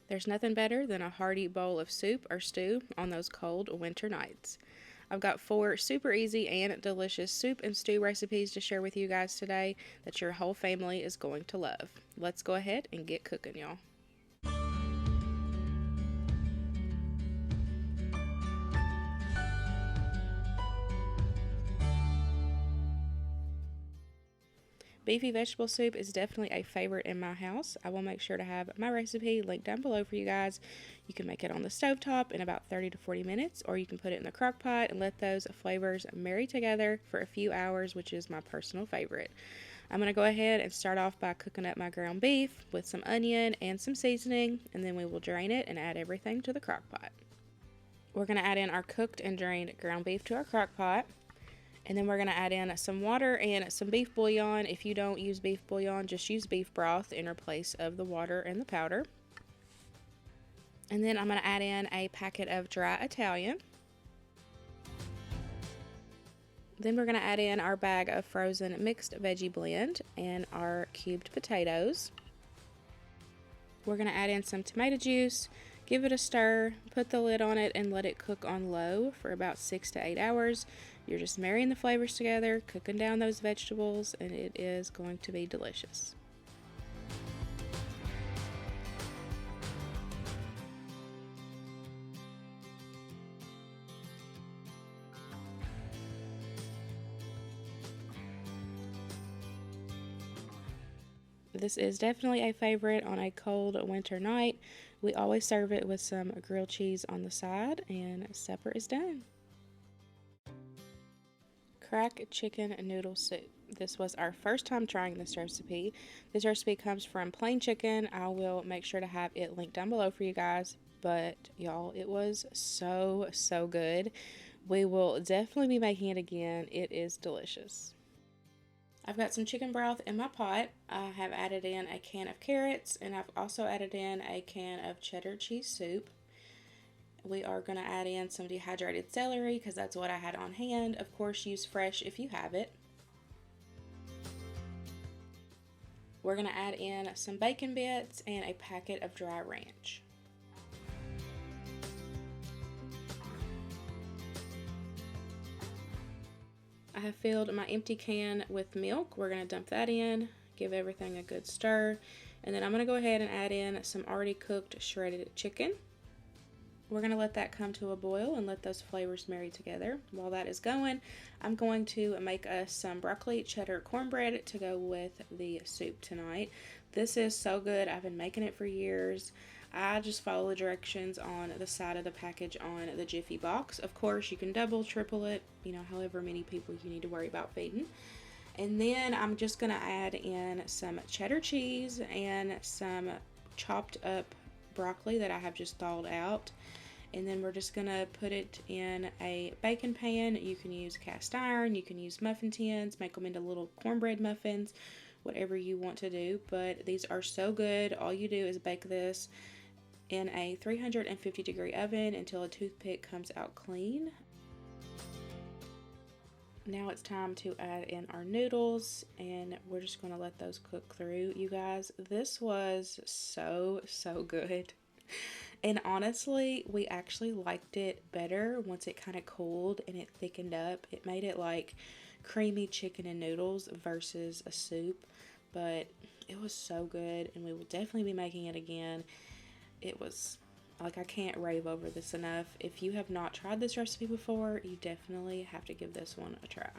There's nothing better than a hearty bowl of soup or stew on those cold winter nights. I've got 4 super easy and delicious soup and stew recipes to share with you guys today that your whole family is going to love. Let's go ahead and get cooking, y'all. Beefy vegetable soup is definitely a favorite in my house. I will make sure to have my recipe linked down below for you guys. You can make it on the stovetop in about 30 to 40 minutes, or you can put it in the crock pot and let those flavors marry together for a few hours, which is my personal favorite. I'm going to go ahead and start off by cooking up my ground beef with some onion and some seasoning, and then we will drain it and add everything to the crock pot. We're going to add in our cooked and drained ground beef to our crock pot. And then we're going to add in some water and some beef bouillon. If you don't use beef bouillon, just use beef broth in place of the water and the powder. And then I'm going to add in a packet of dry Italian. Then we're going to add in our bag of frozen mixed veggie blend and our cubed potatoes. We're going to add in some tomato juice, give it a stir, put the lid on it, and let it cook on low for about 6 to 8 hours. You're just marrying the flavors together, cooking down those vegetables, and it is going to be delicious. This is definitely a favorite on a cold winter night. We always serve it with some grilled cheese on the side, and supper is done. Crack chicken noodle soup. This was our first time trying this recipe. This recipe comes from plain chicken. I will make sure to have it linked down below for you guys. But y'all, it was so good. We will definitely be making it again. It is delicious. I've got some chicken broth in my pot. I have added in a can of carrots, and I've also added in a can of cheddar cheese soup. We are going to add in some dehydrated celery because that's what I had on hand. Of course, use fresh if you have it. We're going to add in some bacon bits and a packet of dry ranch. I have filled my empty can with milk. We're going to dump that in, give everything a good stir, and then I'm going to go ahead and add in some already cooked shredded chicken. We're going to let that come to a boil and let those flavors marry together. While that is going, I'm going to make us some broccoli cheddar cornbread to go with the soup tonight. This is so good. I've been making it for years. I just follow the directions on the side of the package on the Jiffy box. Of course, you can double, triple it, however many people you need to worry about feeding. And then I'm just going to add in some cheddar cheese and some chopped up broccoli that I have just thawed out. And then we're just going to put it in a baking pan. You can use cast iron, you can use muffin tins, make them into little cornbread muffins, whatever you want to do. But these are so good. All you do is bake this in a 350-degree oven until a toothpick comes out clean. Now it's time to add in our noodles, and we're just going to let those cook through. You guys, this was so good. And honestly, we actually liked it better once it kind of cooled and it thickened up. It made it like creamy chicken and noodles versus a soup, but it was so good, and we will definitely be making it again. It was like, I can't rave over this enough. If you have not tried this recipe before, you definitely have to give this one a try.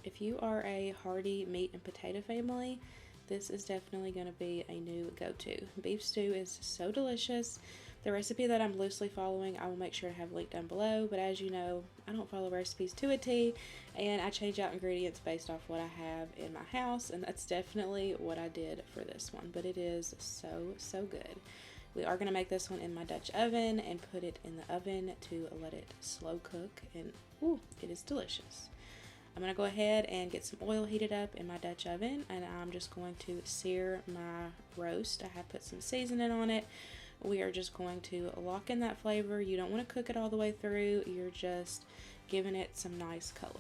If you are a hearty meat and potato family, this is definitely going to be a new go-to. Beef stew is so delicious. The recipe that I'm loosely following, I will make sure to have linked down below, but as you know, I don't follow recipes to a T, and I change out ingredients based off what I have in my house, and that's definitely what I did for this one, but it is so good. We are going to make this one in my Dutch oven and put it in the oven to let it slow cook, and ooh, it is delicious. I'm going to go ahead and get some oil heated up in my Dutch oven, and I'm just going to sear my roast. I have put some seasoning on it. We are just going to lock in that flavor. You don't want to cook it all the way through. You're just giving it some nice color.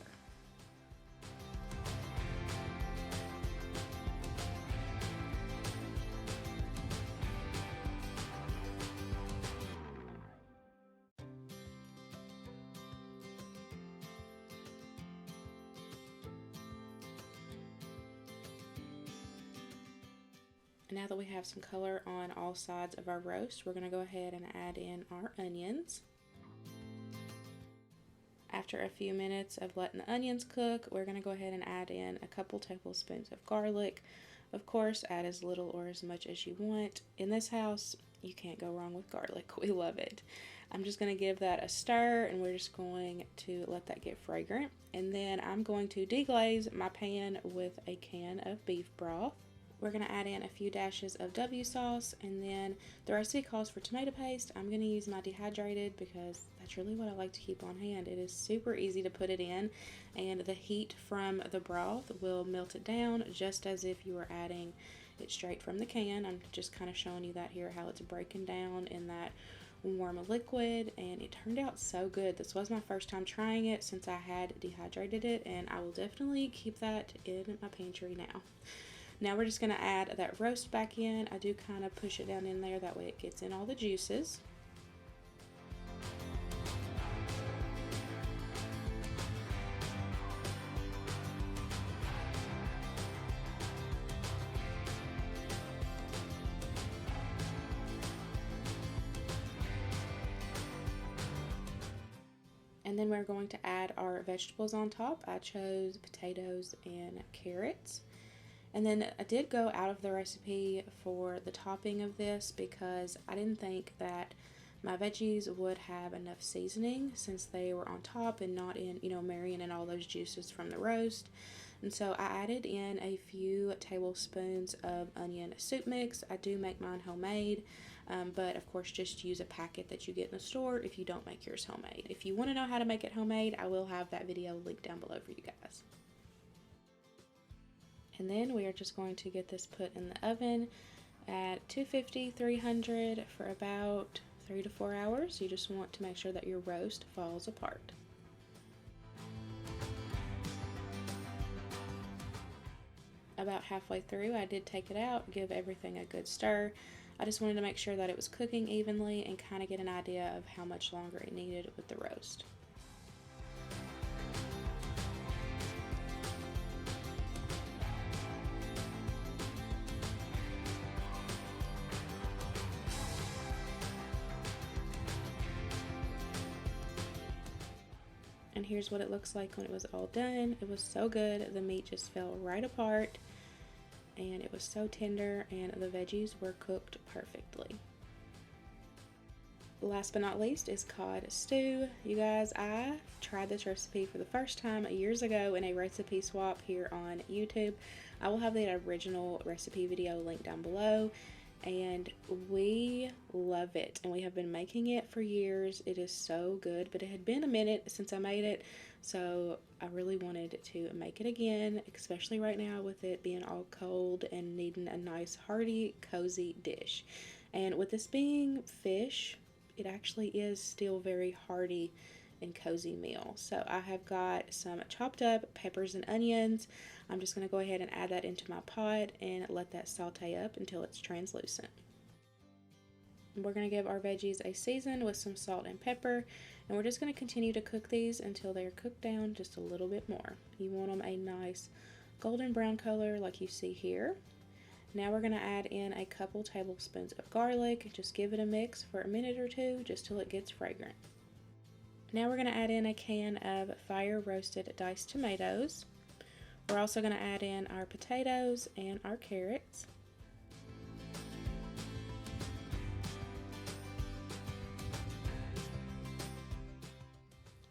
Now that we have some color on all sides of our roast, we're going to go ahead and add in our onions. After a few minutes of letting the onions cook, we're going to go ahead and add in a couple tablespoons of garlic. Of course, add as little or as much as you want. In this house, you can't go wrong with garlic. We love it. I'm just going to give that a stir, and we're just going to let that get fragrant. And then I'm going to deglaze my pan with a can of beef broth. We're going to add in a few dashes of W sauce, and then the recipe calls for tomato paste. I'm going to use my dehydrated because that's really what I like to keep on hand. It is super easy to put it in, and the heat from the broth will melt it down just as if you were adding it straight from the can. I'm just kind of showing you that here, how it's breaking down in that warm liquid, and it turned out so good. This was my first time trying it since I had dehydrated it, and I will definitely keep that in my pantry now. Now we're just going to add that roast back in. I do kind of push it down in there, that way it gets in all the juices. And then we're going to add our vegetables on top. I chose potatoes and carrots. And then I did go out of the recipe for the topping of this because I didn't think that my veggies would have enough seasoning since they were on top and not in, marrying in all those juices from the roast. And so I added in a few tablespoons of onion soup mix. I do make mine homemade, but of course just use a packet that you get in the store if you don't make yours homemade. If you want to know how to make it homemade, I will have that video linked down below for you guys. And then we are just going to get this put in the oven at 250, 300 for about 3 to 4 hours. You just want to make sure that your roast falls apart. About halfway through, I did take it out, give everything a good stir. I just wanted to make sure that it was cooking evenly and kind of get an idea of how much longer it needed with the roast. And here's what it looks like when it was all done. It was so good. The meat just fell right apart, and it was so tender, and the veggies were cooked perfectly. Last but not least is cod stew. You guys, I tried this recipe for the first time years ago in a recipe swap here on YouTube. I will have the original recipe video linked down below. And we love it, and we have been making it for years. It is so good, but it had been a minute since I made it, so I really wanted to make it again, especially right now with it being all cold and needing a nice hearty cozy dish. And with this being fish, it actually is still very hearty and cozy meal. So I have got some chopped up peppers and onions. I'm just going to go ahead and add that into my pot and let that saute up until it's translucent. We're going to give our veggies a season with some salt and pepper, and we're just going to continue to cook these until they're cooked down just a little bit more. You want them a nice golden brown color like you see here. Now we're going to add in a couple tablespoons of garlic. Just give it a mix for a minute or two just till it gets fragrant. Now we're going to add in a can of fire roasted diced tomatoes. We're also going to add in our potatoes and our carrots.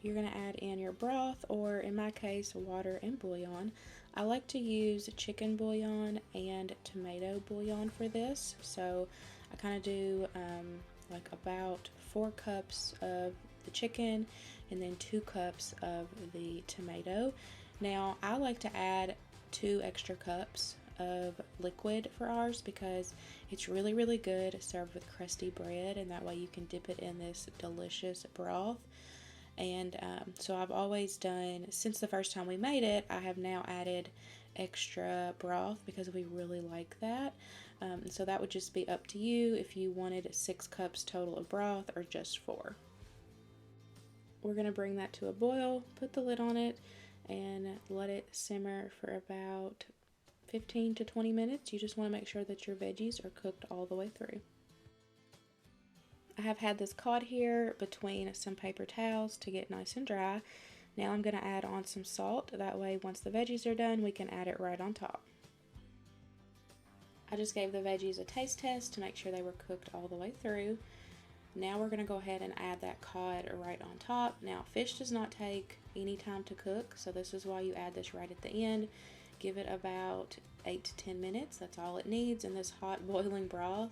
You're going to add in your broth, or in my case, water and bouillon. I like to use chicken bouillon and tomato bouillon for this. So I kind of do like about 4 cups of the chicken and then 2 cups of the tomato. Now I like to add 2 extra cups of liquid for ours because it's really good served with crusty bread, and that way you can dip it in this delicious broth. And so I've always done, since the first time we made it, I have now added extra broth because we really like that. So that would just be up to you if you wanted 6 cups total of broth or just 4. We're going to bring that to a boil, put the lid on it, and let it simmer for about 15 to 20 minutes. You just want to make sure that your veggies are cooked all the way through. I have had this cod here between some paper towels to get nice and dry. Now I'm going to add on some salt. That way once the veggies are done, we can add it right on top. I just gave the veggies a taste test to make sure they were cooked all the way through. Now we're going to go ahead and add that cod right on top. Now fish does not take any time to cook, so this is why you add this right at the end. Give it about 8 to 10 minutes. That's all it needs in this hot boiling broth.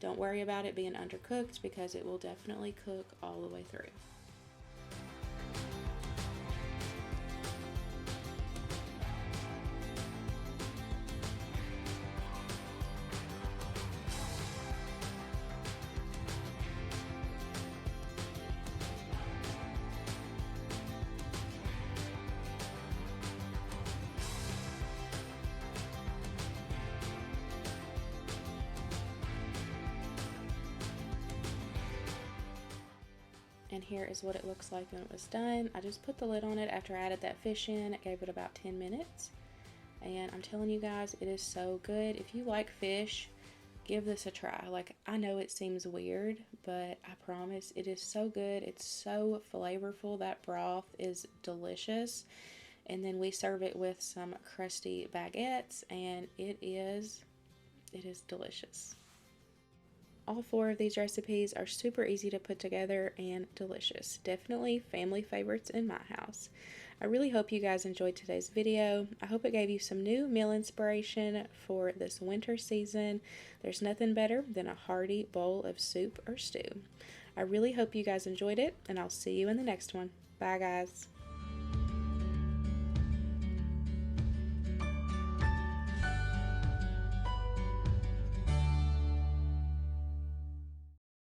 Don't worry about it being undercooked because it will definitely cook all the way through. And here is what it looks like when it was done. I just put the lid on it after I added that fish in. It gave it about 10 minutes. And I'm telling you guys, it is so good. If you like fish, give this a try. Like, I know it seems weird, but I promise it is so good. It's so flavorful. That broth is delicious. And then we serve it with some crusty baguettes, and it is delicious. All 4 of these recipes are super easy to put together and delicious. Definitely family favorites in my house. I really hope you guys enjoyed today's video. I hope it gave you some new meal inspiration for this winter season. There's nothing better than a hearty bowl of soup or stew. I really hope you guys enjoyed it, and I'll see you in the next one. Bye, guys.